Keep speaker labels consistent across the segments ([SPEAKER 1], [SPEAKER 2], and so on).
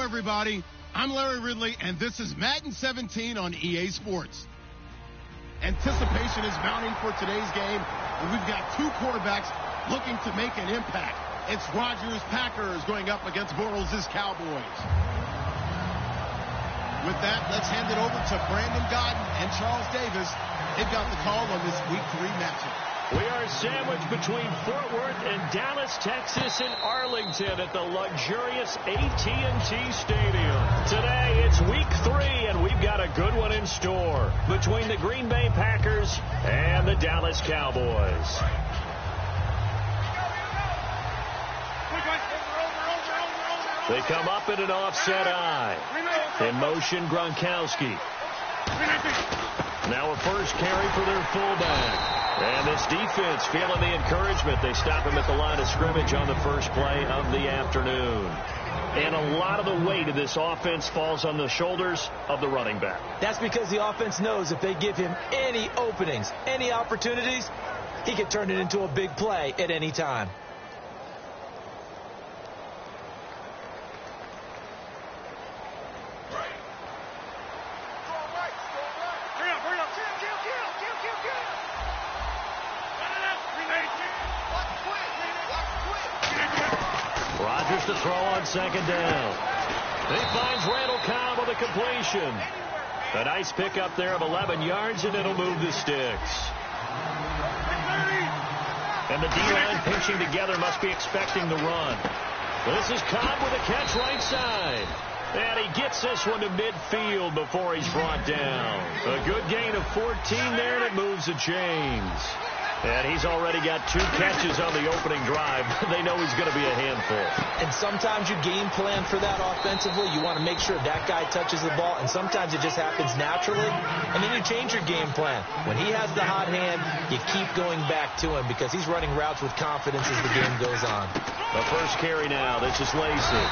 [SPEAKER 1] everybody. I'm Larry Ridley, and this is Madden 17 on EA Sports. Anticipation is mounting for today's game, and we've got two quarterbacks looking to make an impact. It's Rodgers' Packers going up against Bortles' Cowboys. With that, let's hand it over to Brandon Godden and Charles Davis. They've got the call on this Week 3 matchup.
[SPEAKER 2] We are sandwiched between Fort Worth and Dallas, Texas, and Arlington at the luxurious AT&T Stadium. Today, it's Week 3, and we've got a good one in store between the Green Bay Packers and the Dallas Cowboys. They come up in an offset eye. In motion, Gronkowski. Now a first carry for their fullback. And this defense feeling the encouragement. They stop him at the line of scrimmage on the first play of the afternoon. And a lot of the weight of this offense falls on the shoulders of the running back.
[SPEAKER 3] That's because the offense knows if they give him any openings, any opportunities, he can turn it into a big play at any time.
[SPEAKER 2] Rodgers to throw on second down. He finds Randall Cobb with a completion. A nice pickup there of 11 yards, and it'll move the sticks. And the D-line pinching together must be expecting the run. This is Cobb with a catch right side. And he gets this one to midfield before he's brought down. A good gain of 14 there, and it moves the chains. And he's already got 2 catches on the opening drive. They know he's going to be a handful.
[SPEAKER 3] And sometimes you game plan for that offensively. You want to make sure that guy touches the ball, and sometimes it just happens naturally. And then you change your game plan. When he has the hot hand, you keep going back to him because he's running routes with confidence as the game goes on.
[SPEAKER 2] The first carry now. This is Lacey.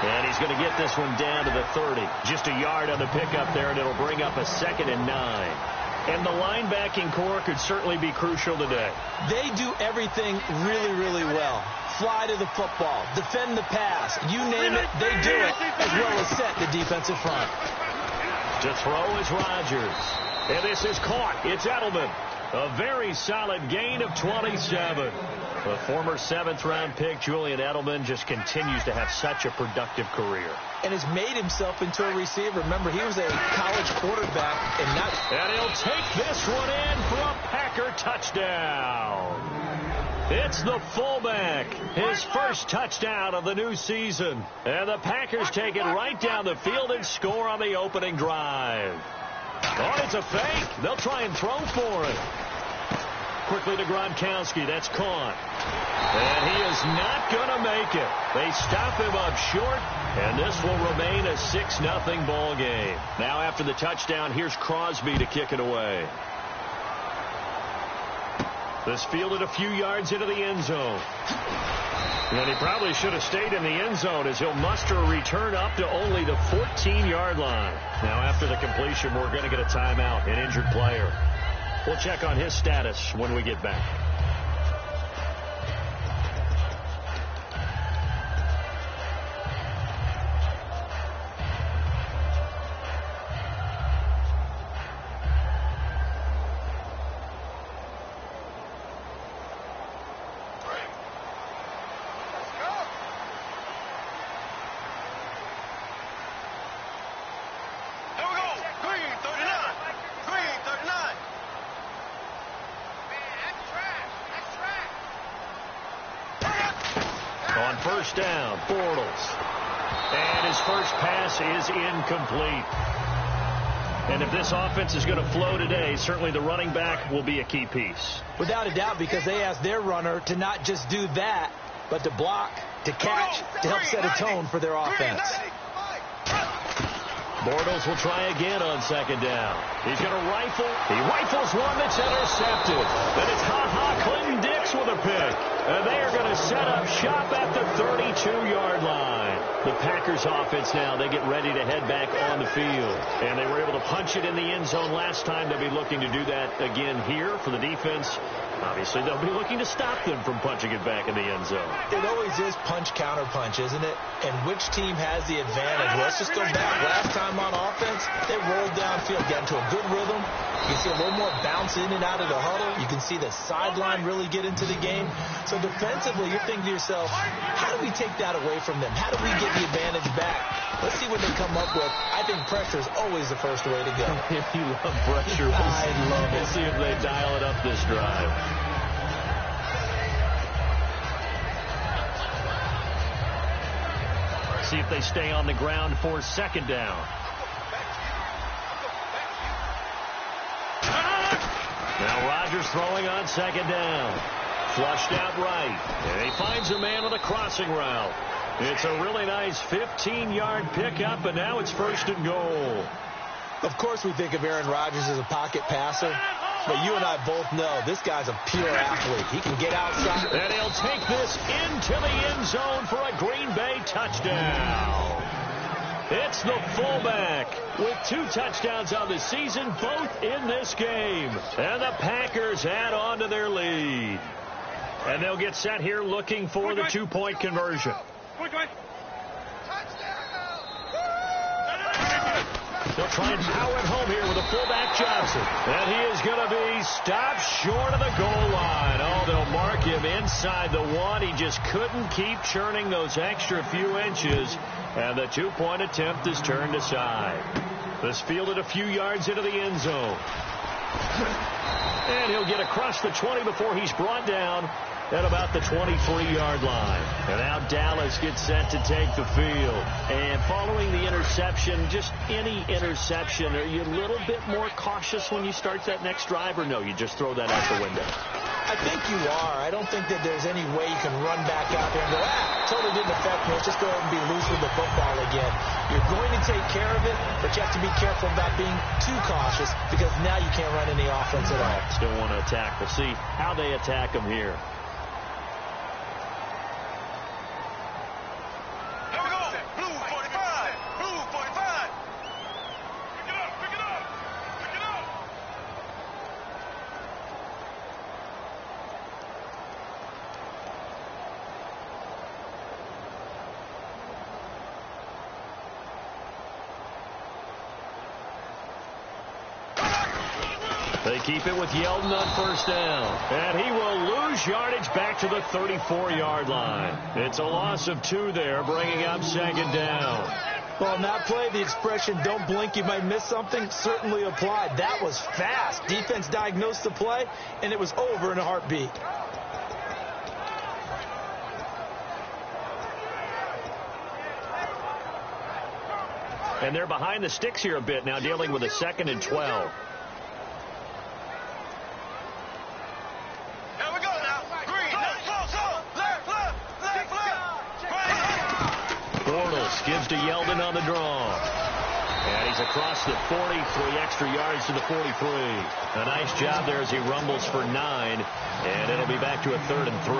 [SPEAKER 2] And he's going to get this one down to the 30. Just a yard on the pickup there, and it'll bring up a 2nd and 9. And the linebacking core could certainly be crucial today.
[SPEAKER 3] They do everything really, really well. Fly to the football, defend the pass, you name it, they do it, as well as set the defensive front.
[SPEAKER 2] To throw is Rodgers. And this is caught. It's Edelman. A very solid gain of 27. The former 7th-round pick, Julian Edelman, just continues to have such a productive career.
[SPEAKER 3] And has made himself into a receiver. Remember, he was a college quarterback. And
[SPEAKER 2] he'll take this one in for a Packer touchdown. It's the fullback. His first touchdown of the new season. And the Packers take it right down the field and score on the opening drive. Oh, it's a fake. They'll try and throw for it. Quickly to Gronkowski. That's caught. And he is not going to make it. They stop him up short, and this will remain a 6-0 ball game. Now after the touchdown, here's Crosby to kick it away. This fielded a few yards into the end zone. And he probably should have stayed in the end zone as he'll muster a return up to only the 14-yard line. Now after the completion, we're going to get a timeout, an injured player. We'll check on his status when we get back. On first down, Bortles. And his first pass is incomplete. And if this offense is going to flow today, certainly the running back will be a key piece.
[SPEAKER 3] Without a doubt, because they asked their runner to not just do that, but to block, to catch, to help set a tone for their offense.
[SPEAKER 2] Bortles will try again on second down. He's going to rifle. He rifles one that's intercepted. Then it's Ha-Ha Clinton-Dix Brooks with a pick. And they are going to set up shop at the 32-yard line. The Packers offense now, they get ready to head back on the field. And they were able to punch it in the end zone last time. They'll be looking to do that again here for the defense. Obviously, they'll be looking to stop them from punching it back in the end zone.
[SPEAKER 3] It always is punch-counter-punch, isn't it? And which team has the advantage? Well, let's just go back. Last time on offense, they rolled downfield, got into a good rhythm. You can see a little more bounce in and out of the huddle. You can see the sideline really get into the game. So defensively, you're thinking to yourself, how do we take that away from them? How do we get the advantage back? Let's see what they come up with. I think pressure is always the first way to go.
[SPEAKER 2] If you love pressure,
[SPEAKER 3] I love it.
[SPEAKER 2] We'll see if they dial it up this drive. See if they stay on the ground for second down. Now Rodgers throwing on second down. Flushed out right. And he finds a man with a crossing route. It's a really nice 15-yard pickup, and now it's first and goal.
[SPEAKER 3] Of course we think of Aaron Rodgers as a pocket passer, but you and I both know this guy's a pure athlete. He can get outside.
[SPEAKER 2] And he'll take this into the end zone for a Green Bay touchdown. It's the fullback with 2 touchdowns on the season, both in this game. And the Packers add on to their lead. And they'll get set here looking for the 2-point conversion. They'll try and power it home here with a fullback Johnson. And he is going to be stopped short of the goal line. Oh, they'll mark him inside the 1. He just couldn't keep churning those extra few inches. And the 2-point attempt is turned aside. This fielded a few yards into the end zone. And he'll get across the 20 before he's brought down at about the 23-yard line. And now Dallas gets set to take the field. And following the interception, just any interception, are you a little bit more cautious when you start that next drive, or no, you just throw that out the window?
[SPEAKER 3] I think you are. I don't think that there's any way you can run back out there and go, totally didn't affect me. Let's just go ahead and be loose with the football again. You're going to take care of it, but you have to be careful about being too cautious because now you can't run any offense at all.
[SPEAKER 2] Still want to attack. We'll see how they attack them here. They keep it with Yeldon on first down. And he will lose yardage back to the 34-yard line. It's a loss of 2 there, bringing up second down.
[SPEAKER 3] Well, on that play, the expression, don't blink, you might miss something, certainly applied. That was fast. Defense diagnosed the play, and it was over in a heartbeat.
[SPEAKER 2] And they're behind the sticks here a bit now, dealing with a 2nd and 12. Gives to Yeldon on the draw. And he's across the 40, 3 extra yards to the 43. A nice job there as he rumbles for 9. And it'll be back to a 3rd and 3.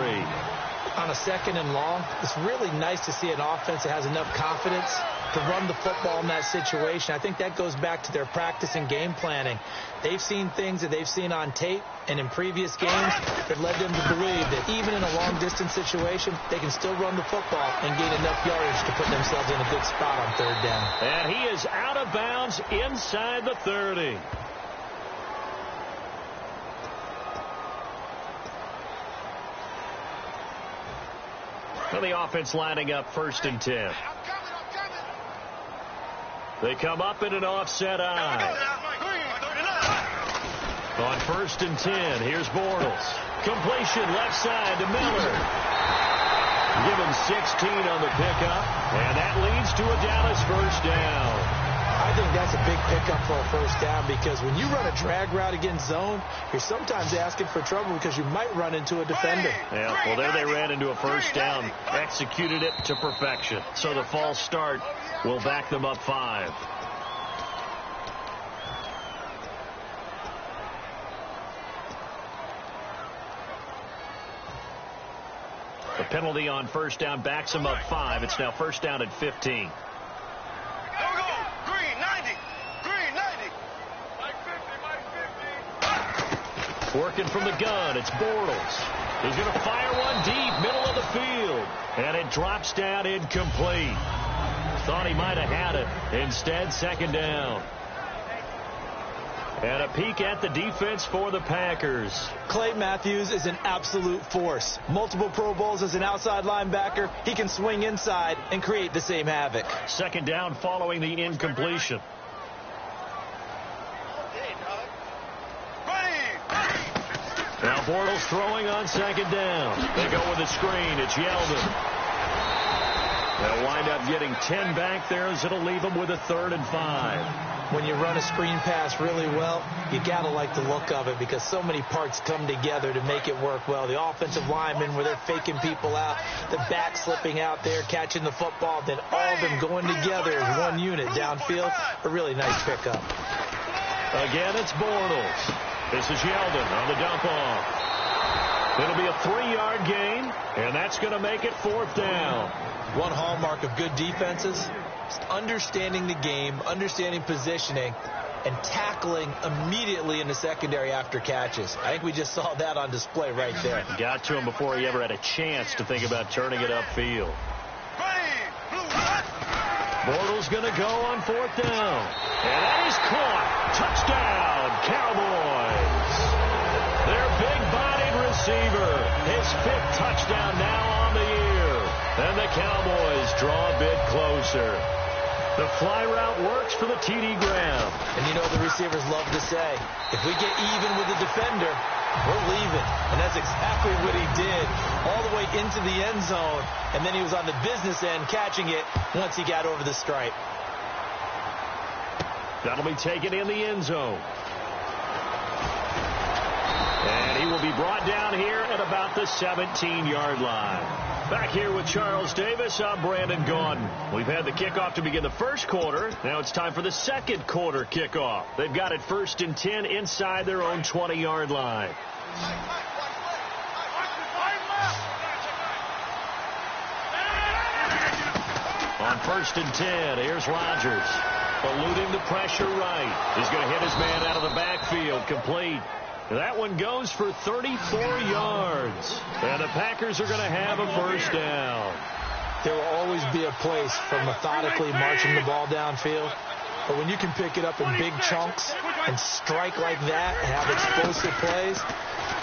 [SPEAKER 3] On a 2nd and long, it's really nice to see an offense that has enough confidence to run the football in that situation. I think that goes back to their practice and game planning. They've seen things that they've seen on tape and in previous games that led them to believe that even in a long-distance situation, they can still run the football and gain enough yardage to put themselves in a good spot on 3rd down.
[SPEAKER 2] And he is out of bounds inside the 30. Well, the offense lining up 1st and 10. They come up in an offset eye. On 1st and 10, here's Bortles. Completion left side to Miller. Give him 16 on the pickup, and that leads to a Dallas first down.
[SPEAKER 3] I think that's a big pickup for a first down because when you run a drag route against zone, you're sometimes asking for trouble because you might run into a defender.
[SPEAKER 2] Yeah, well, there they ran into a first down, executed it to perfection. So the false start will back them up 5. penalty on first down backs them up 5. It's now first down at 15. Working from the gun, it's Bortles. He's going to fire one deep, middle of the field. And it drops down incomplete. Thought he might have had it. Instead, second down. And a peek at the defense for the Packers.
[SPEAKER 3] Clay Matthews is an absolute force. Multiple Pro Bowls as an outside linebacker. He can swing inside and create the same havoc.
[SPEAKER 2] Second down following the incompletion. Now Bortles throwing on second down. They go with a screen. It's Yeldon. They'll wind up getting 10 back there as it'll leave them with a 3rd and 5.
[SPEAKER 3] When you run a screen pass really well, you got to like the look of it because so many parts come together to make it work well. The offensive linemen where they're faking people out, the back slipping out there, catching the football, then all of them going together as one unit downfield. A really nice pickup.
[SPEAKER 2] Again, it's Bortles. This is Yeldon on the dump off. It'll be a 3-yard gain, and that's going to make it 4th down.
[SPEAKER 3] One hallmark of good defenses is understanding the game, understanding positioning, and tackling immediately in the secondary after catches. I think we just saw that on display right there.
[SPEAKER 2] Got to him before he ever had a chance to think about turning it upfield. Bortles going to go on 4th down. And that is caught. Touchdown, Cowboys. Their big-bodied receiver. His 5th touchdown now on the year. And the Cowboys draw a bit closer. The fly route works for the TD grab.
[SPEAKER 3] And you know the receivers love to say, if we get even with the defender, we're leaving. And that's exactly what he did all the way into the end zone. And then he was on the business end catching it once he got over the stripe.
[SPEAKER 2] That'll be taken in the end zone. And he will be brought down here at about the 17-yard line. Back here with Charles Davis, I'm Brandon Gaudin. We've had the kickoff to begin the first quarter. Now it's time for the second quarter kickoff. They've got it 1st and 10 inside their own 20-yard line. On 1st and 10, here's Rodgers. Eluding the pressure right. He's going to hit his man out of the backfield. Complete. That one goes for 34 yards. And the Packers are going to have a first down.
[SPEAKER 3] There will always be a place for methodically marching the ball downfield. But when you can pick it up in big chunks and strike like that and have explosive plays,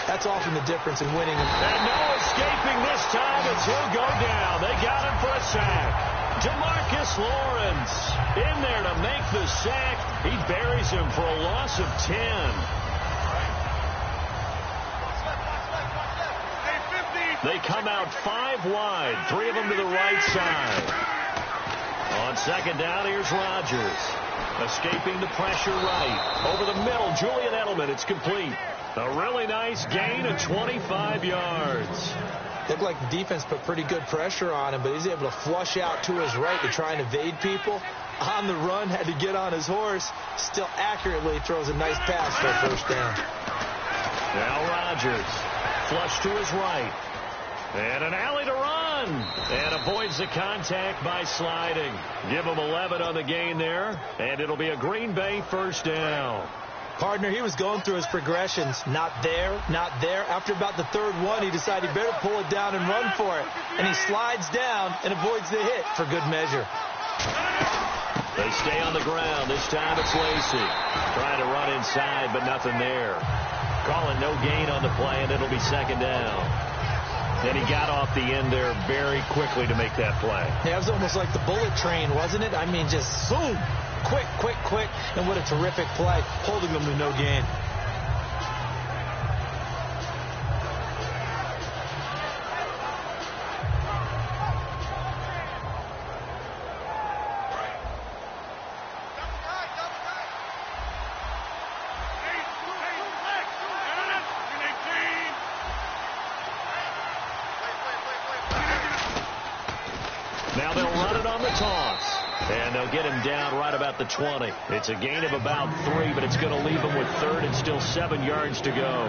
[SPEAKER 3] that's often the difference in winning.
[SPEAKER 2] And no escaping this time as he'll go down. They got him for a sack. DeMarcus Lawrence in there to make the sack. He buries him for a loss of 10. They come out 5 wide, 3 of them to the right side. On second down, here's Rodgers. Escaping the pressure right. Over the middle, Julian Edelman. It's complete. A really nice gain of 25 yards.
[SPEAKER 3] Looked like the defense put pretty good pressure on him, but he's able to flush out to his right to try and evade people. On the run, had to get on his horse. Still accurately throws a nice pass for a first down.
[SPEAKER 2] Now Rodgers. Flush to his right. And an alley to run. And avoids the contact by sliding. Give him 11 on the gain there. And it'll be a Green Bay first down.
[SPEAKER 3] Partner, he was going through his progressions. Not there, not there. After about the 3rd one, he decided he better pull it down and run for it. And he slides down and avoids the hit for good measure.
[SPEAKER 2] They stay on the ground. This time it's Lacy. Trying to run inside, but nothing there. Calling no gain on the play, and it'll be second down. And he got off the end there very quickly to make that play.
[SPEAKER 3] Yeah, it was almost like the bullet train, wasn't it? I mean, just zoom. Quick, quick, quick. And what a terrific play, holding them to no gain.
[SPEAKER 2] Now they'll run it on the toss. And they'll get him down right about the 20. It's a gain of about 3, but it's going to leave him with third and still 7 yards to go.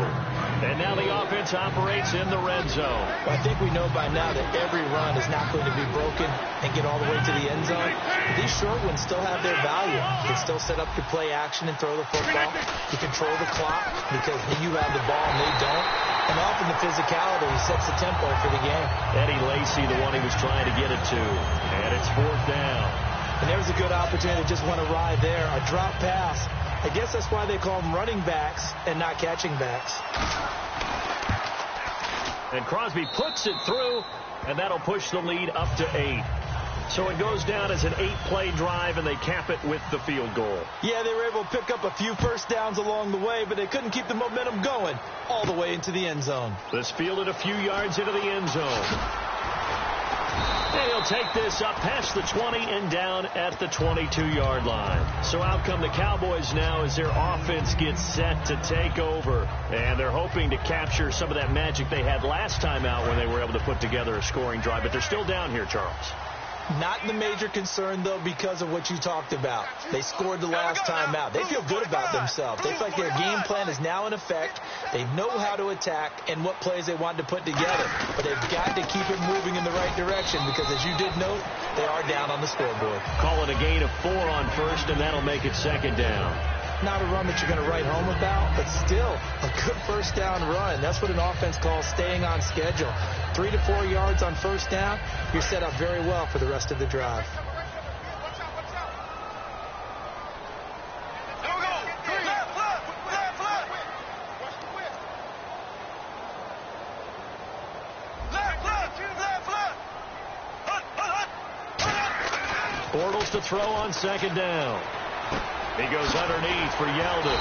[SPEAKER 2] And now the offense operates in the red zone.
[SPEAKER 3] Well, I think we know by now that every run is not going to be broken and get all the way to the end zone. These short ones still have their value. You can still set up your play action and throw the football. You control the clock because you have the ball and they don't. And often the physicality sets the tempo for the game.
[SPEAKER 2] Eddie Lacy, the one he was trying to get it to. And it's 4th down.
[SPEAKER 3] And there's a good opportunity to just want to ride there. A drop pass. I guess that's why they call them running backs and not catching backs.
[SPEAKER 2] And Crosby puts it through, and that'll push the lead up to 8. So it goes down as an 8-play drive, and they cap it with the field goal.
[SPEAKER 3] Yeah, they were able to pick up a few first downs along the way, but they couldn't keep the momentum going all the way into the end zone.
[SPEAKER 2] This fielded a few yards into the end zone. And he'll take this up past the 20 and down at the 22-yard line. So out come the Cowboys now as their offense gets set to take over. And they're hoping to capture some of that magic they had last time out when they were able to put together a scoring drive. But they're still down here, Charles.
[SPEAKER 3] Not the major concern, though, because of what you talked about. They scored the last time out. They feel good about themselves. They feel like their game plan is now in effect. They know how to attack and what plays they want to put together. But they've got to keep it moving in the right direction because, as you did note, they are down on the scoreboard.
[SPEAKER 2] Call it a gain of 4 on first, and that'll make it 2nd down.
[SPEAKER 3] Not a run that you're going to write home about, but still a good first down run. That's what an offense calls staying on schedule. 3 to 4 yards on first down, you're set up very well for the rest of the drive.
[SPEAKER 2] Bortles to throw on 2nd down. He goes underneath for Yeldon.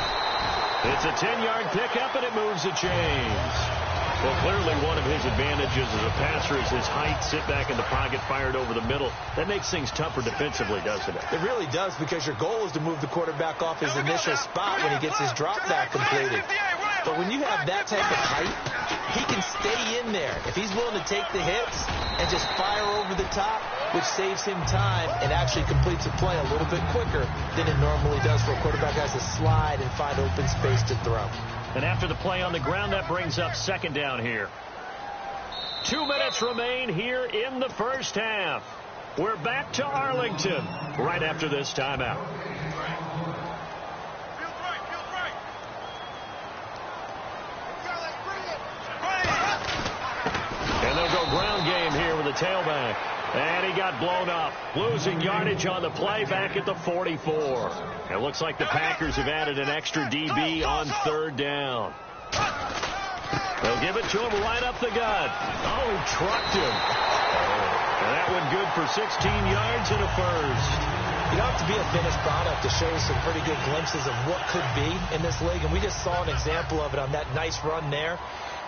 [SPEAKER 2] It's a 10-yard pickup, and it moves the chains. Well, clearly one of his advantages as a passer is his height. Sit back in the pocket, fired over the middle. That makes things tougher defensively, doesn't it?
[SPEAKER 3] It really does, because your goal is to move the quarterback off his initial spot when he gets his drop back completed. But when you have that type of height, he can stay in there. If he's willing to take the hits and just fire over the top, which saves him time and actually completes a play a little bit quicker than it normally does for a quarterback who has to slide and find open space to throw.
[SPEAKER 2] And after the play on the ground, that brings up 2nd down here. 2 minutes remain here in the first half. We're back to Arlington right after this timeout. And they'll go ground game here with a tailback. And he got blown up, losing yardage on the play back at the 44. It looks like the Packers have added an extra DB on 3rd down. They'll give it to him right up the gut. Oh, he trucked him. And that one good for 16 yards and a first.
[SPEAKER 3] You don't have to be a finished product to show some pretty good glimpses of what could be in this league. And we just saw an example of it on that nice run there.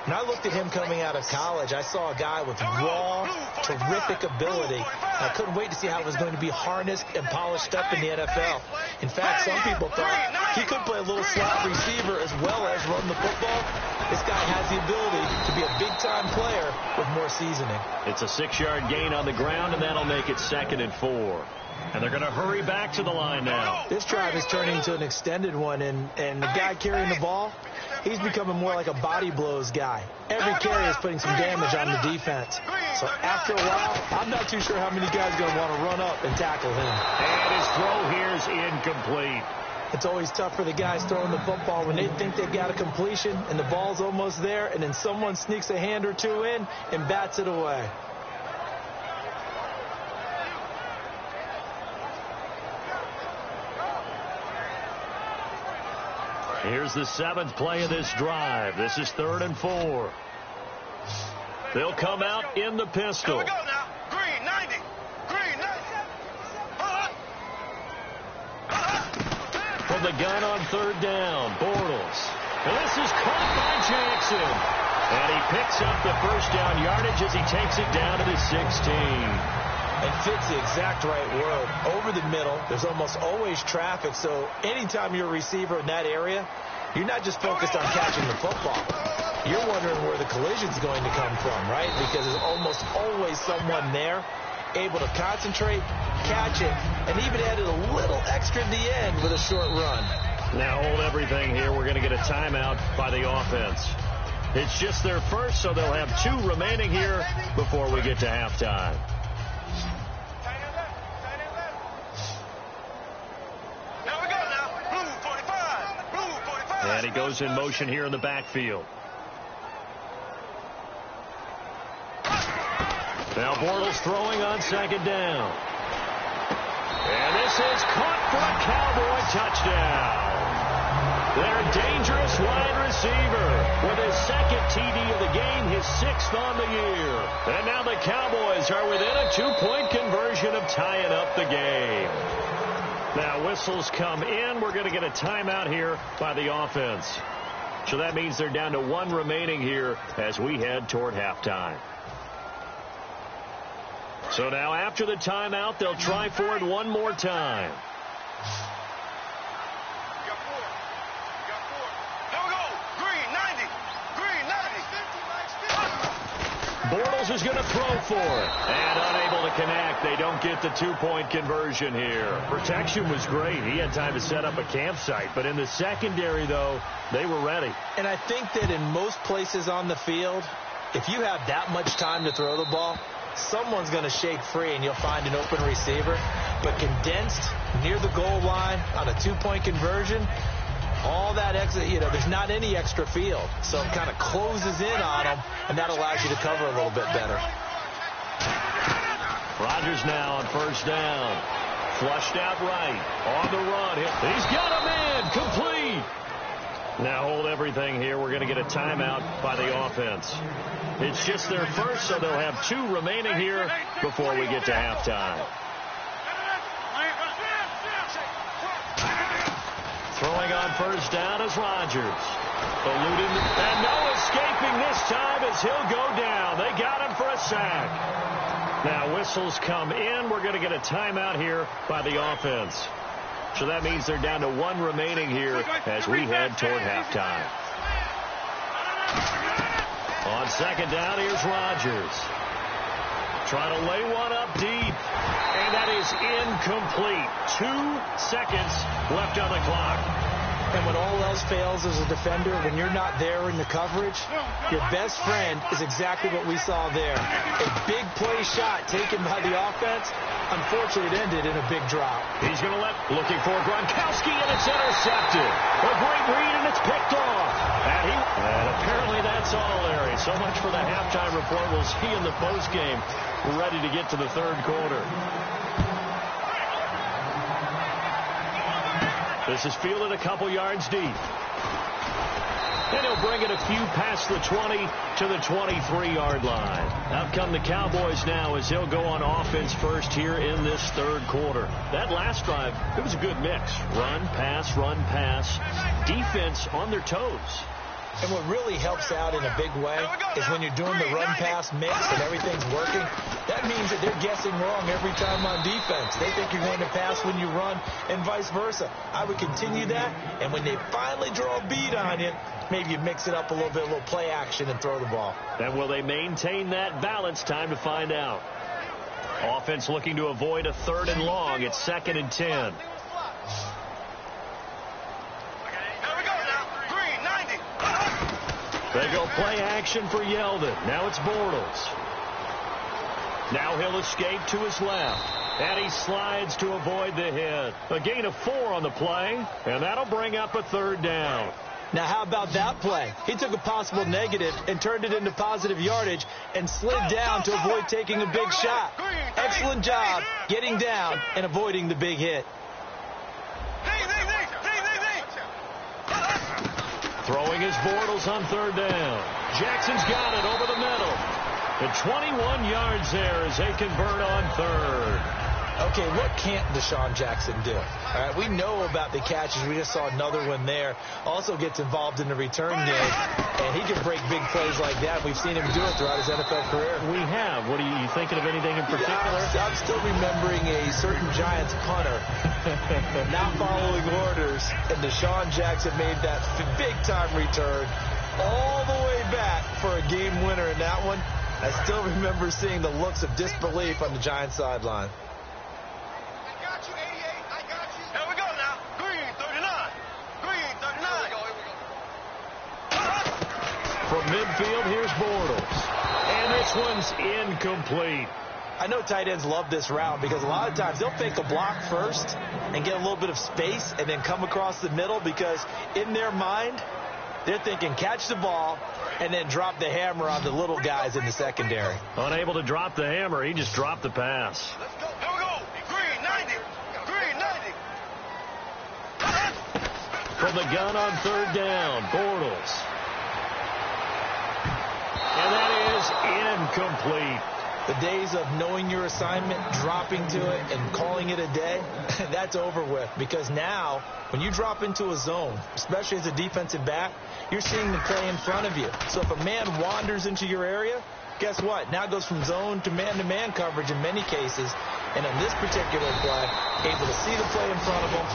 [SPEAKER 3] When I looked at him coming out of college, I saw a guy with raw, terrific ability. I couldn't wait to see how it was going to be harnessed and polished up in the NFL. In fact, some people thought he could play a little slot receiver as well as run the football. This guy has the ability to be a big-time player with more seasoning.
[SPEAKER 2] It's a 6-yard gain on the ground, and that'll make it 2nd and 4. And they're going to hurry back to the line now.
[SPEAKER 3] This drive is turning into an extended one, and the guy carrying the ball, he's becoming more like a body blows guy. Every carry is putting some damage on the defense. So after a while, I'm not too sure how many guys are going to want to run up and tackle him.
[SPEAKER 2] And his throw here is incomplete.
[SPEAKER 3] It's always tough for the guys throwing the football when they think they've got a completion and the ball's almost there, and then someone sneaks a hand or two in and bats it away.
[SPEAKER 2] Here's the 7th play of this drive. This is 3rd and 4. They'll come out in the pistol.
[SPEAKER 4] Here we go now. Green, 90. Green, 90.
[SPEAKER 2] From the gun on 3rd down, Bortles. And this is caught by Jackson. And he picks up the first down yardage as he takes it down to the 16.
[SPEAKER 3] And fits the exact right word. Over the middle, there's almost always traffic, so anytime you're a receiver in that area, you're not just focused on catching the football. You're wondering where the collision's going to come from, right? Because there's almost always someone there able to concentrate, catch it, and even added a little extra at the end with a short run.
[SPEAKER 2] Now hold everything here. We're going to get a timeout by the offense. It's just their first, so they'll have 2 remaining here before we get to halftime.
[SPEAKER 4] Now we go now. Blue 45. Blue 45.
[SPEAKER 2] And he goes in motion here in the backfield. Now Bortles throwing on second down. And this is caught for a Cowboy touchdown. Their dangerous wide receiver with his second TD of the game, his 6th on the year. And now the Cowboys are within a 2-point conversion of tying up the game. Now whistles come in. We're going to get a timeout here by the offense. So that means they're down to 1 remaining here as we head toward halftime. So now after the timeout, they'll try for it one more time. Bortles is going to throw for it. And unable to connect. They don't get the 2-point conversion here. Protection was great. He had time to set up a campsite. But in the secondary, though, they were ready.
[SPEAKER 3] And I think that in most places on the field, if you have that much time to throw the ball, someone's going to shake free and you'll find an open receiver. But condensed near the goal line on a 2-point conversion, all that extra, there's not any extra field. So it kind of closes in on them, and that allows you to cover a little bit better.
[SPEAKER 2] Rodgers now on first down. Flushed out right. On the run. He's got a man. Complete. Now hold everything here. We're going to get a timeout by the offense. It's just their first, so they'll have 2 remaining here before we get to halftime. Throwing on first down is Rodgers. Eluding, and no escaping this time as he'll go down. They got him for a sack. Now whistles come in. We're going to get a timeout here by the offense. So that means they're down to 1 remaining here as we head toward halftime. On second down, here's Rodgers. Trying to lay one up deep. And that is incomplete. 2 seconds left on the clock.
[SPEAKER 3] And when all else fails as a defender, when you're not there in the coverage, your best friend is exactly what we saw there. A big play shot taken by the offense. Unfortunately, it ended in a big drop.
[SPEAKER 2] He's going to looking for Gronkowski, and it's intercepted. A great read, and it's picked off. And apparently that's all, Larry. So much for the halftime report. We'll see in the postgame. We're ready to get to the third quarter. This is fielded a couple yards deep. And he'll bring it a few past the 20 to the 23-yard line. Out come the Cowboys now as he'll go on offense first here in this third quarter. That last drive, it was a good mix. Run, pass, defense on their toes.
[SPEAKER 3] And what really helps out in a big way is when you're doing the run-pass mix and everything's working, that means that they're guessing wrong every time on defense. They think you're going to pass when you run and vice versa. I would continue that, and when they finally draw a beat on you, maybe you mix it up a little play action and throw the ball.
[SPEAKER 2] And will they maintain that balance? Time to find out. Offense looking to avoid a 3rd and long. It's 2nd and 10. They go play action for Yeldon. Now it's Bortles. Now he'll escape to his left. And he slides to avoid the hit. A gain of 4 on the play. And that'll bring up a 3rd down.
[SPEAKER 3] Now how about that play? He took a possible negative and turned it into positive yardage and slid down to avoid taking a big shot. Excellent job getting down and avoiding the big hit.
[SPEAKER 2] Throwing his Bortles on 3rd down. Jackson's got it over the middle. And 21 yards there as they convert on 3rd.
[SPEAKER 3] Okay, what can't Deshaun Jackson do? All right, we know about the catches. We just saw another one there. Also gets involved in the return game, and he can break big plays like that. We've seen him do it throughout his NFL career.
[SPEAKER 2] We have. What are you thinking of anything in particular?
[SPEAKER 3] I'm still remembering a certain Giants punter not following orders, and Deshaun Jackson made that big-time return all the way back for a game winner in that one. I still remember seeing the looks of disbelief on the Giants sideline.
[SPEAKER 2] midfield, here's Bortles. And this one's incomplete.
[SPEAKER 3] I know tight ends love this route because a lot of times they'll fake a block first and get a little bit of space and then come across the middle because in their mind, they're thinking catch the ball and then drop the hammer on the little guys in the secondary.
[SPEAKER 2] Unable to drop the hammer, he just dropped the pass.
[SPEAKER 4] Let's go. Here we go. Green 90. Green 90.
[SPEAKER 2] From the gun on third down, Bortles. And that is incomplete.
[SPEAKER 3] The days of knowing your assignment, dropping to it, and calling it a day, that's over with. Because now, when you drop into a zone, especially as a defensive back, you're seeing the play in front of you. So if a man wanders into your area, guess what? Now it goes from zone to man coverage in many cases. And in this particular play, able to see the play in front of him,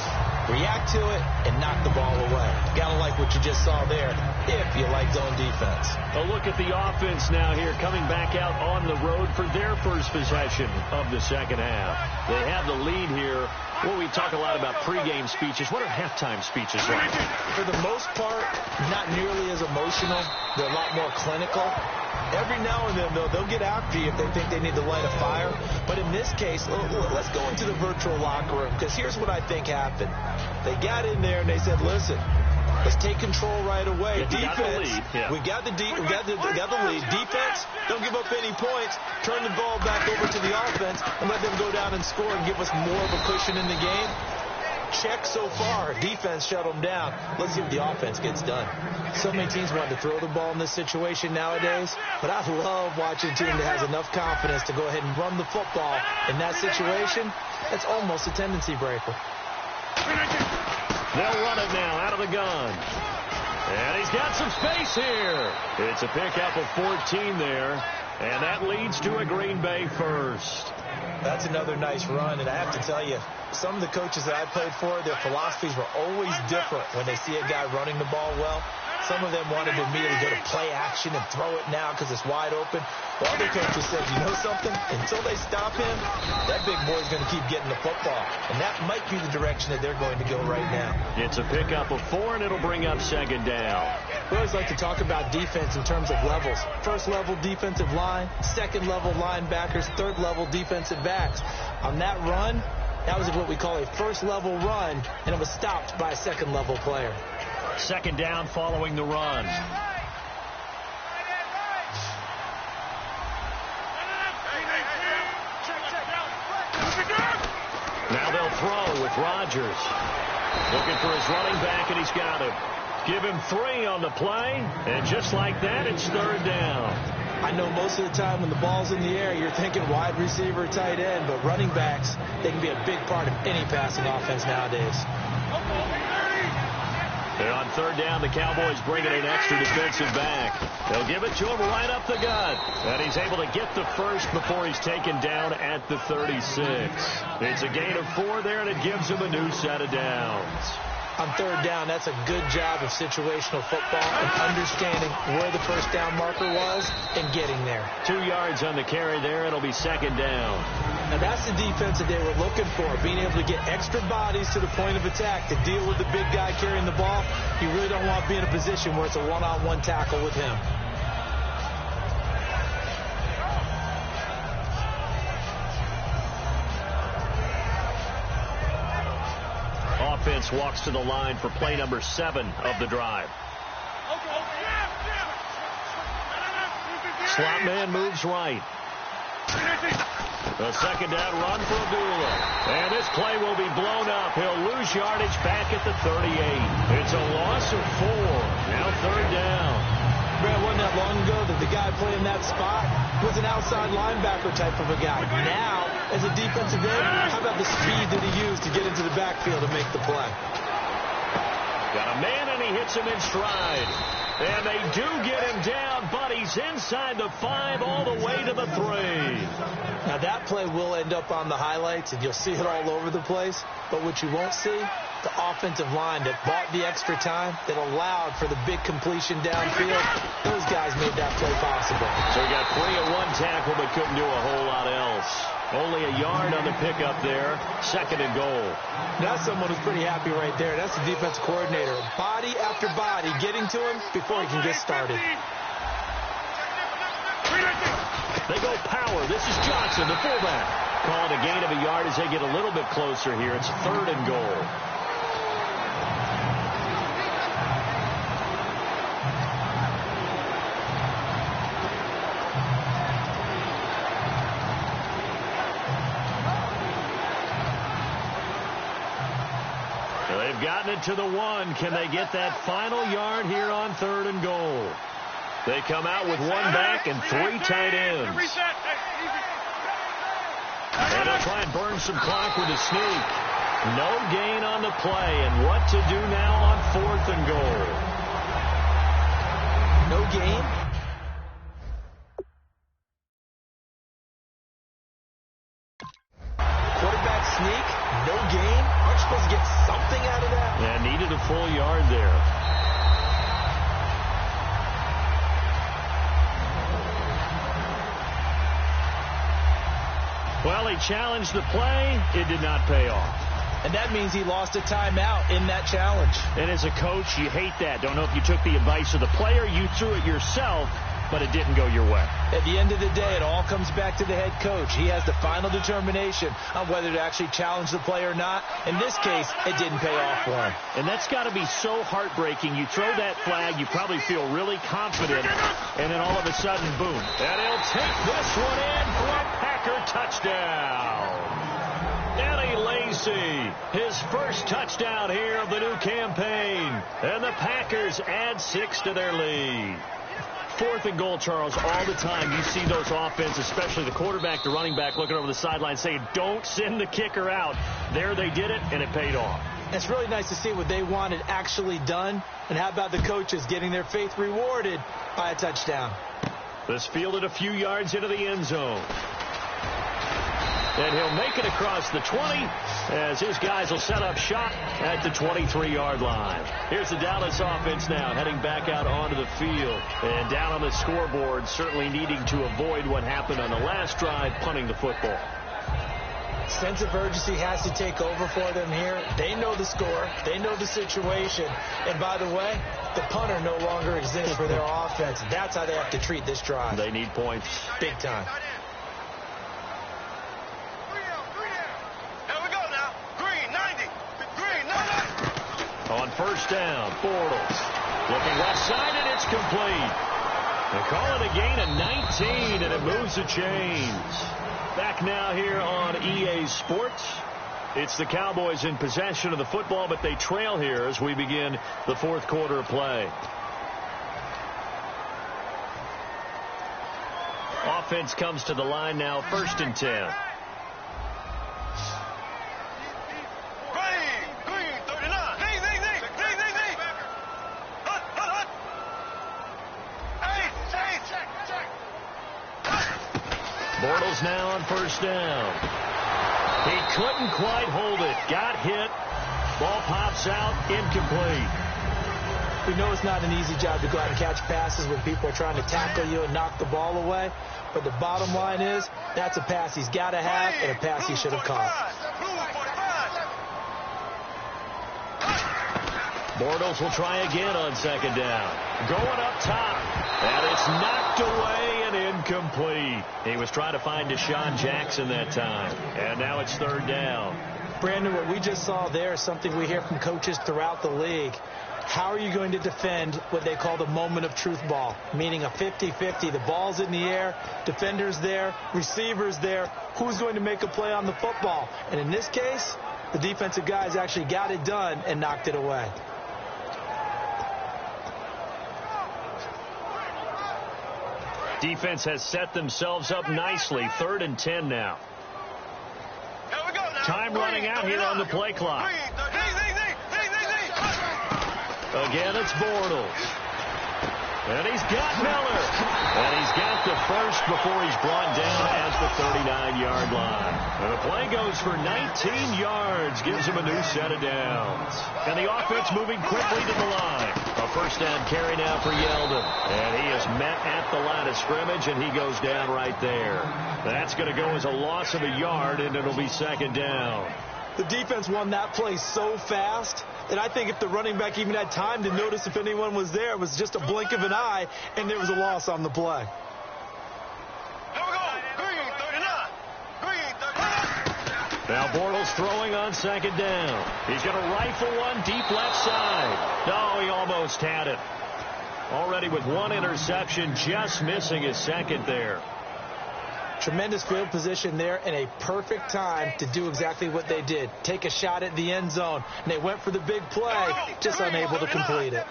[SPEAKER 3] react to it, and knock the ball away. Gotta like what you just saw there if you like zone defense.
[SPEAKER 2] A look at the offense now here, coming back out on the road for their first possession of the second half. They have the lead here. Well, we talk a lot about pregame speeches. What are halftime speeches like?
[SPEAKER 3] For the most part, not nearly as emotional. They're a lot more clinical. Every now and then, though, they'll get after you if they think they need to light a fire. But in this case, let's go into the virtual locker room, because here's what I think happened. They got in there and they said, listen, let's take control right away. Defense, we got the lead. Defense, don't give up any points. Turn the ball back over to the offense and let them go down and score and give us more of a cushion in the game. Check so far. Defense shut them down. Let's see what the offense gets done. So many teams want to throw the ball in this situation nowadays, but I love watching a team that has enough confidence to go ahead and run the football in that situation. That's almost a tendency breaker.
[SPEAKER 2] They'll run it now out of the gun. And he's got some space here. It's a pickup of 14 there, and that leads to a Green Bay first.
[SPEAKER 3] That's another nice run, and I have to tell you, some of the coaches that I played for, their philosophies were always different when they see a guy running the ball well. Some of them wanted to immediately go to play action and throw it now because it's wide open. Well, other coaches said, you know something? Until they stop him, that big boy's going to keep getting the football. And that might be the direction that they're going to go right now.
[SPEAKER 2] It's a pickup of 4, and it'll bring up second down.
[SPEAKER 3] We always like to talk about defense in terms of levels. First level defensive line, second level linebackers, third level defensive backs. On that run, that was what we call a first level run, and it was stopped by a second level player.
[SPEAKER 2] Second down following the run. Now they'll throw with Rodgers. Looking for his running back, and he's got him. Give him 3 on the play, and just like that, it's third down.
[SPEAKER 3] I know most of the time when the ball's in the air, you're thinking wide receiver, tight end, but running backs, they can be a big part of any passing offense nowadays.
[SPEAKER 2] And on third down, the Cowboys bring in an extra defensive back. They'll give it to him right up the gut. And he's able to get the first before he's taken down at the 36. It's a gain of 4 there, and it gives him a new set of downs.
[SPEAKER 3] On third down, that's a good job of situational football and understanding where the first down marker was and getting there.
[SPEAKER 2] 2 yards on the carry there. It'll be second down.
[SPEAKER 3] Now that's the defense that they were looking for, being able to get extra bodies to the point of attack to deal with the big guy carrying the ball. You really don't want to be in a position where it's a one-on-one tackle with him.
[SPEAKER 2] Offense walks to the line for play number 7 of the drive. Slot man moves right. A second down run for Abdullah. And this play will be blown up. He'll lose yardage back at the 38. It's a loss of 4. Now third down.
[SPEAKER 3] Man, it wasn't that long ago that the guy playing that spot was an outside linebacker type of a guy. Now, as a defensive end, how about the speed that he used to get into the backfield and make the play?
[SPEAKER 2] Got a man, and he hits him in stride. And they do get him down, but he's inside the 5 all the way to the 3.
[SPEAKER 3] Now, that play will end up on the highlights, and you'll see it all over the place. But what you won't see, the offensive line that bought the extra time, that allowed for the big completion downfield, those guys made that play possible.
[SPEAKER 2] So he got 3 at 1 tackle, but couldn't do a whole lot else. Only a yard on the pickup there. Second and goal.
[SPEAKER 3] That's someone who's pretty happy right there. That's the defensive coordinator. Body after body getting to him before he can get started.
[SPEAKER 2] They go power. This is Johnson, the fullback. Called a gain of a yard as they get a little bit closer here. It's 3rd and goal. They've gotten it to the 1. Can they get that final yard here on 3rd and goal? They come out with 1 back and 3 tight ends. And they'll try and burn some clock with a sneak. No gain on the play. And what to do now on 4th and goal?
[SPEAKER 3] No gain? Quarterback sneak? No gain? Aren't you supposed to get something out of that?
[SPEAKER 2] Yeah, needed a full yard there. Well, he challenged the play. It did not pay off.
[SPEAKER 3] And that means he lost a timeout in that challenge.
[SPEAKER 2] And as a coach, you hate that. Don't know if you took the advice of the player. You threw it yourself, but it didn't go your way.
[SPEAKER 3] At the end of the day, it all comes back to the head coach. He has the final determination on whether to actually challenge the play or not. In this case, it didn't pay off for him.
[SPEAKER 2] And that's got to be so heartbreaking. You throw that flag, you probably feel really confident, and then all of a sudden, boom. And he'll take this one in for a Packer touchdown. Eddie Lacy, his first touchdown here of the new campaign. And the Packers add 6 to their lead. 4th and goal, Charles, all the time you see those offenses, especially the quarterback, the running back, looking over the sideline saying, don't send the kicker out. There they did it, and it paid off.
[SPEAKER 3] It's really nice to see what they wanted actually done. And how about the coaches getting their faith rewarded by a touchdown?
[SPEAKER 2] This fielded a few yards into the end zone. And he'll make it across the 20 as his guys will set up shop at the 23-yard line. Here's the Dallas offense now heading back out onto the field. And down on the scoreboard, certainly needing to avoid what happened on the last drive, punting the football.
[SPEAKER 3] Sense of urgency has to take over for them here. They know the score. They know the situation. And by the way, the punter no longer exists for their offense. That's how they have to treat this drive.
[SPEAKER 2] They need points.
[SPEAKER 3] Big time.
[SPEAKER 2] On first down, Bortles looking left side, and it's complete. They call it a gain of 19, and it moves the chains. Back now here on EA Sports. It's the Cowboys in possession of the football, but they trail here as we begin the 4th quarter of play. Offense comes to the line now, 1st and 10. Bortles now on first down. He couldn't quite hold it. Got hit. Ball pops out. Incomplete.
[SPEAKER 3] We know it's not an easy job to go out and catch passes when people are trying to tackle you and knock the ball away. But the bottom line is, that's a pass he's got to have and a pass he should have caught.
[SPEAKER 2] Bortles will try again on 2nd down. Going up top. And it's knocked away and incomplete. He was trying to find Deshaun Jackson that time. And now it's 3rd down.
[SPEAKER 3] Brandon, what we just saw there is something we hear from coaches throughout the league. How are you going to defend what they call the moment of truth ball? Meaning a 50-50. The ball's in the air, defenders there, receivers there. Who's going to make a play on the football? And in this case, the defensive guys actually got it done and knocked it away.
[SPEAKER 2] Defense has set themselves up nicely. 3rd and 10 now. Time running out here on the play clock. Again, it's Bortles. And he's got Miller. And he's got the first before he's brought down at the 39-yard line. And the play goes for 19 yards. Gives him a new set of downs. And the offense moving quickly to the line. A first down carry now for Yeldon. And he is met at the line of scrimmage, and he goes down right there. That's going to go as a loss of a yard, and it'll be 2nd down.
[SPEAKER 3] The defense won that play so fast that I think if the running back even had time to notice if anyone was there, it was just a blink of an eye, and there was a loss on the play.
[SPEAKER 4] Here we go
[SPEAKER 2] Bortles throwing on second down. He's going to rifle one deep left side. No, he almost had it. Already with one interception, just missing his second there.
[SPEAKER 3] Tremendous field position there and a perfect time to do exactly what they did. Take a shot at the end zone. And they went for the big play, just unable to complete it.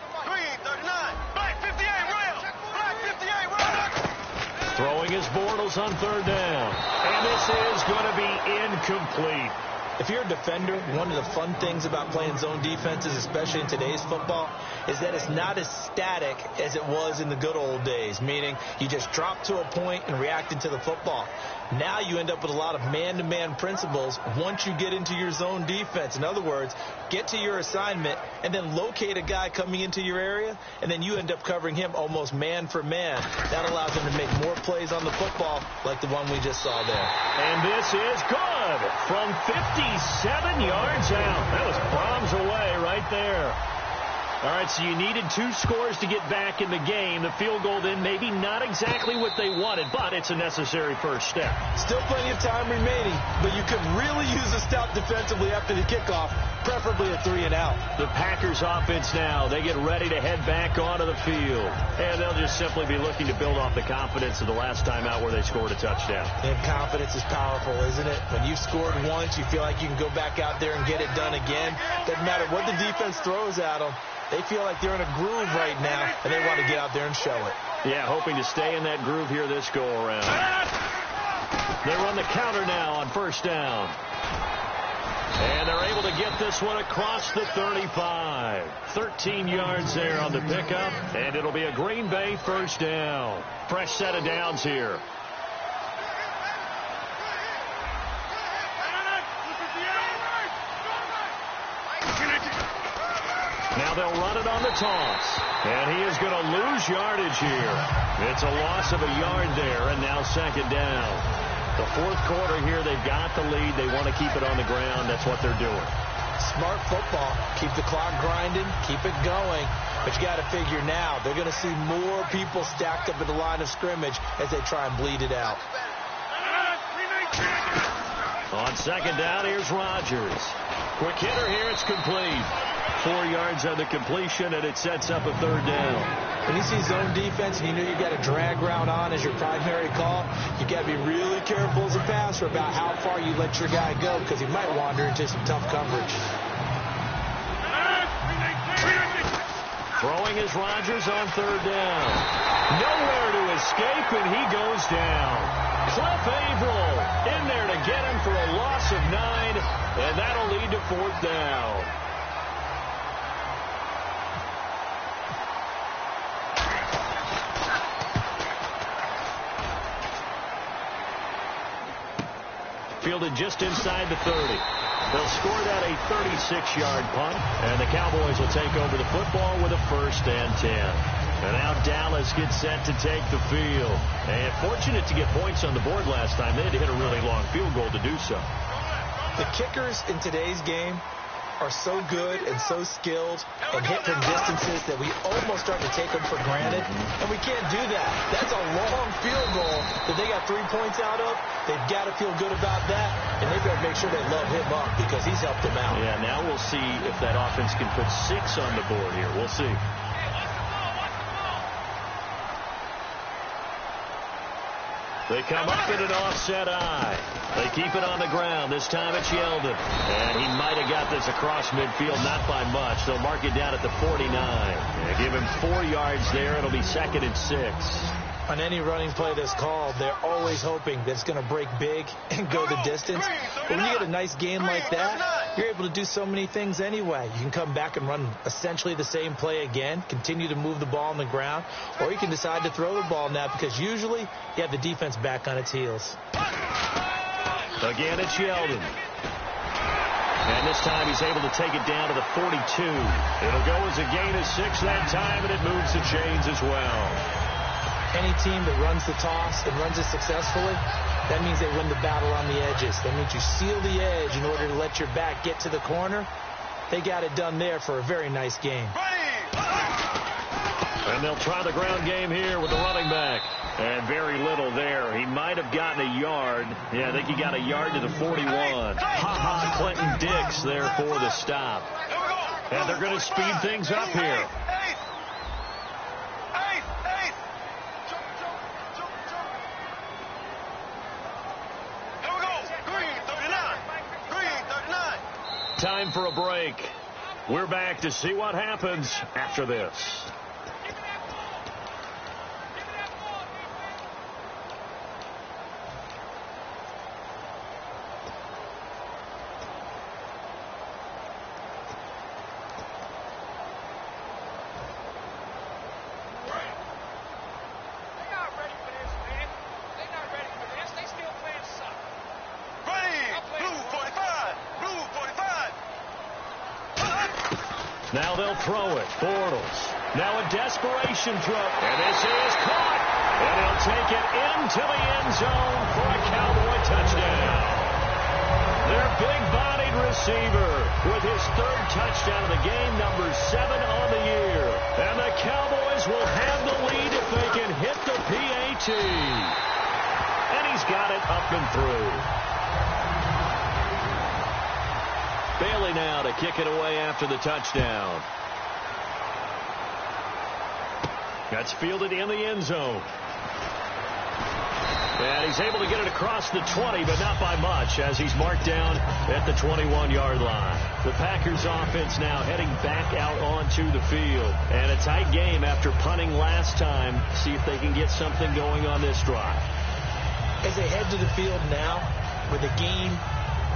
[SPEAKER 2] Throwing his Bortles on third down. And this is going to be incomplete.
[SPEAKER 3] If you're a defender, one of the fun things about playing zone defenses, especially in today's football, is that it's not as static as it was in the good old days, meaning you just drop to a point and reacted to the football. Now you end up with a lot of man-to-man principles once you get into your zone defense. In other words, get to your assignment and then locate a guy coming into your area, and then you end up covering him almost man for man. That allows him to make more plays on the football like the one we just saw there.
[SPEAKER 2] And this is good from 57 yards out. That was bombs away right there. All right, so you needed 2 scores to get back in the game. The field goal then maybe not exactly what they wanted, but it's a necessary first step.
[SPEAKER 3] Still plenty of time remaining, but you could really use a stop defensively after the kickoff, preferably a 3-and-out.
[SPEAKER 2] The Packers offense now, they get ready to head back onto the field. And they'll just simply be looking to build off the confidence of the last time out where they scored a touchdown.
[SPEAKER 3] And confidence is powerful, isn't it? When you've scored once, you feel like you can go back out there and get it done again. Doesn't matter what the defense throws at them. They feel like they're in a groove right now, and they want to get out there and show it.
[SPEAKER 2] Yeah, hoping to stay in that groove here this go-around. They run the counter now on first down. And they're able to get this one across the 35. 13 yards there on the pickup, and it'll be a Green Bay first down. Fresh set of downs here. Now they'll run it on the toss. And he is going to lose yardage here. It's a loss of a yard there, and now second down. The fourth quarter here, they've got the lead. They want to keep it on the ground. That's what they're doing.
[SPEAKER 3] Smart football. Keep the clock grinding. Keep it going. But you got to figure now, they're going to see more people stacked up at the line of scrimmage as they try and bleed it out.
[SPEAKER 2] On second down, here's Rodgers. Quick hitter here, it's complete. 4 yards on the completion, and it sets up a third down.
[SPEAKER 3] When you see zone defense and you know you got a drag route on as your primary call, you got to be really careful as a passer about how far you let your guy go because he might wander into some tough coverage.
[SPEAKER 2] Throwing is Rodgers on third down. Nowhere to escape, and he goes down. Cliff Averill in there to get him for a loss of 9, and that'll lead to fourth down. Fielded just inside the 30. They'll score that a 36-yard punt, and the Cowboys will take over the football with a 1st and 10. And now Dallas gets set to take the field. And fortunate to get points on the board last time. They had to hit a really long field goal to do so.
[SPEAKER 3] The kickers in today's game are so good and so skilled and hit from distances that we almost start to take them for granted, and we can't do that. That's a long field goal that they got 3 points out of. They've got to feel good about that, and they've got to make sure they love him up because he's helped them out.
[SPEAKER 2] Yeah, now we'll see if that offense can put 6 on the board here. We'll see. They come up in an offset eye. They keep it on the ground. This time it's Yeldon. And he might have got this across midfield, not by much. They'll mark it down at the 49. They give him 4 yards there. It'll be 2nd and 6.
[SPEAKER 3] On any running play that's called, they're always hoping that it's going to break big and go the distance. But when you get a nice game like that, you're able to do so many things anyway. You can come back and run essentially the same play again, continue to move the ball on the ground, or you can decide to throw the ball now because usually you have the defense back on its heels.
[SPEAKER 2] Again, it's Yeldon. And this time he's able to take it down to the 42. It'll go as a gain of 6 that time, and it moves the chains as well.
[SPEAKER 3] Any team that runs the toss and runs it successfully, that means they win the battle on the edges. That means you seal the edge in order to let your back get to the corner. They got it done there for a very nice game.
[SPEAKER 2] And they'll try the ground game here with the running back. And very little there. He might have gotten a yard. Yeah, I think he got a yard to the 41. Ha-ha, Clinton Dix there for the stop. And they're going to speed things up here. Time for a break. We're back to see what happens after this. Now they'll throw it. Bortles. Now a desperation throw. And this is caught. And he'll take it into the end zone for a Cowboy touchdown. Their big-bodied receiver with his third touchdown of the game, number 7 on the year. And the Cowboys will have the lead if they can hit the PAT. And he's got it up and through. Bailey now to kick it away after the touchdown. That's fielded in the end zone. And he's able to get it across the 20, but not by much, as he's marked down at the 21-yard line. The Packers offense now heading back out onto the field. And a tight game after punting last time. See if they can get something going on this drive.
[SPEAKER 3] As they head to the field now, with the game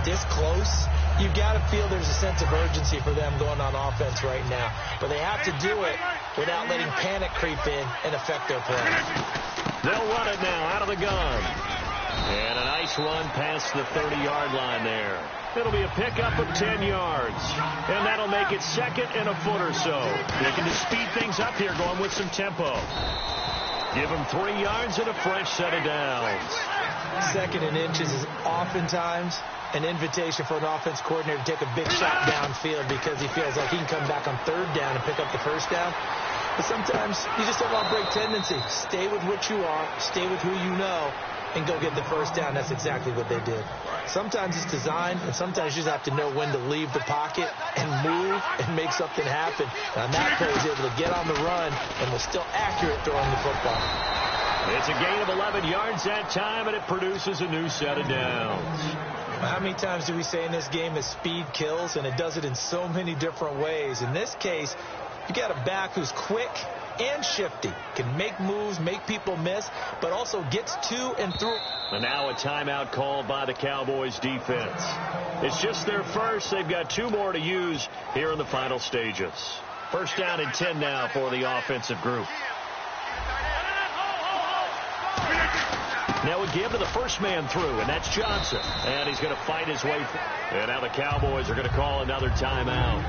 [SPEAKER 3] this close, you've got to feel there's a sense of urgency for them going on offense right now. But they have to do it without letting panic creep in and affect their play.
[SPEAKER 2] They'll run it now out of the gun. And a nice run past the 30-yard line there. It'll be a pickup of 10 yards. And that'll make it second and a foot or so. Looking to speed things up here, going with some tempo. Give them 3 yards and a fresh set of downs.
[SPEAKER 3] Second and inches is oftentimes an invitation for an offense coordinator to take a big shot downfield because he feels like he can come back on third down and pick up the first down. But sometimes you just don't want to break tendency. Stay with what you are, stay with who you know, and go get the first down. That's exactly what they did. Sometimes it's designed, and sometimes you just have to know when to leave the pocket and move and make something happen. And on that play, he's able to get on the run and was still accurate throwing the football.
[SPEAKER 2] It's a gain of 11 yards that time, and it produces a new set of downs.
[SPEAKER 3] How many times do we say in this game that speed kills, and it does it in so many different ways? In this case, you got a back who's quick and shifty, can make moves, make people miss, but also gets to and through.
[SPEAKER 2] And now a timeout called by the Cowboys defense. It's just their first. They've got 2 more to use here in the final stages. First down and 10 now for the offensive group. Now we give to the first man through, and that's Johnson. And he's going to fight his way through. And now the Cowboys are going to call another timeout.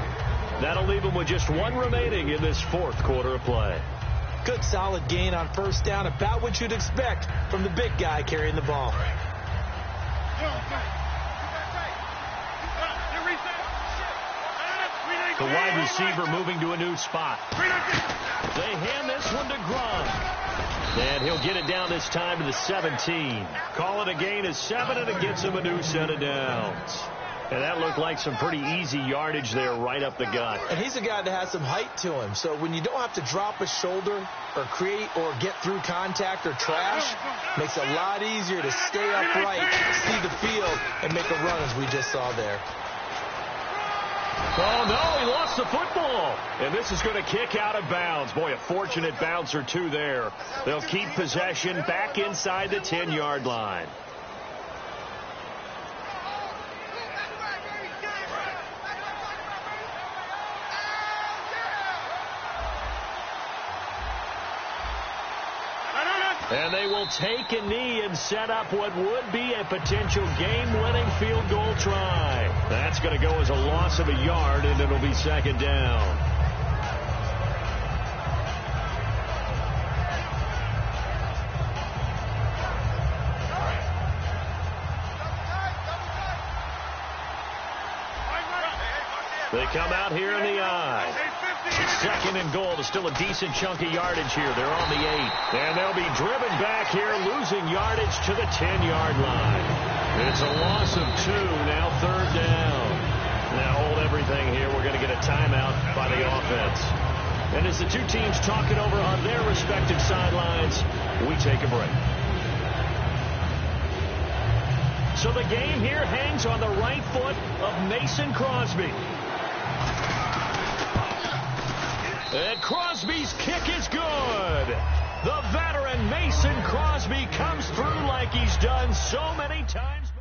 [SPEAKER 2] That'll leave them with just 1 remaining in this 4th quarter of play.
[SPEAKER 3] Good solid gain on first down, about what you'd expect from the big guy carrying the ball.
[SPEAKER 2] The wide receiver moving to a new spot. They hand this one to Gronk. And he'll get it down this time to the 17. Call it a gain of 7, and it gets him a new set of downs. And that looked like some pretty easy yardage there right up the gut.
[SPEAKER 3] And he's a guy that has some height to him. So when you don't have to drop a shoulder or create or get through contact or trash, makes it a lot easier to stay upright, see the field, and make a run as we just saw there.
[SPEAKER 2] Oh, no, he lost the football. And this is going to kick out of bounds. Boy, a fortunate bounce or 2 there. They'll keep possession back inside the 10-yard line. And they will take a knee and set up what would be a potential game-winning field goal try. That's going to go as a loss of a yard, and it'll be second down. They come out here in the I. Second and goal. There's still a decent chunk of yardage here. They're on the 8. And they'll be driven back here, losing yardage to the 10-yard line. It's a loss of 2. Now third down. Now hold everything here. We're going to get a timeout by the offense. And as the two teams talk it over on their respective sidelines, we take a break. So the game here hangs on the right foot of Mason Crosby. And Crosby's kick is good. The veteran Mason Crosby comes through like he's done so many times.